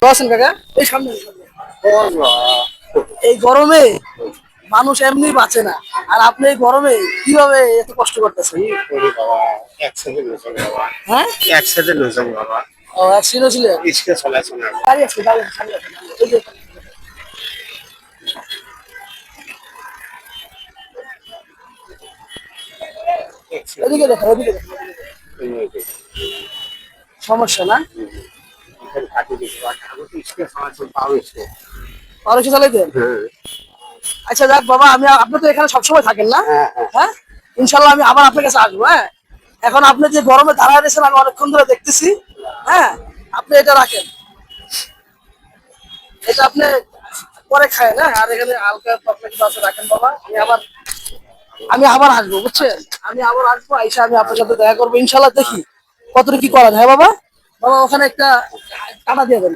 আছেন কাকা? এই সামনে এই গরমে মানুষ এমনি বাঁচে না, আর আপনি এই গরমে কিভাবে এত কষ্ট করতেছেন? হ্যাঁ, ও অ্যাক্সিডেন্ট ছিল। গাড়ি আছে, গাড়ি আছে, গাড়ি আছে। এই যে, এদিকে দেখো, এদিকে দেখো। সমস্যা না, আরো কি চালাইতেন? আচ্ছা যাক বাবা, আমি আপনি তো এখানে সবসময় থাকেন না? হ্যাঁ, ইনশাল্লাহ আমি আবার আপনার কাছে আসবো। হ্যাঁ, এখন আপনি যে গরমে দাঁড়ায় রয়েছেন আমি অনেকক্ষণ ধরে দেখতেছি। হ্যাঁ, আপনি এটা রাখেন, এটা আপনি পরে খায় না, আর এখানে হালকা পাতলা কিছু আছে রাখেন বাবা। আমি আবার আসবো, বুঝছেন? আমি আবার আসবো, আইসা আমি আপনার সাথে দেখা করবো ইনশাল্লাহ। দেখি কতটুকু কি করা যায়। বাবা, বাবা ওখানে একটা টাকা দিয়ে দেন।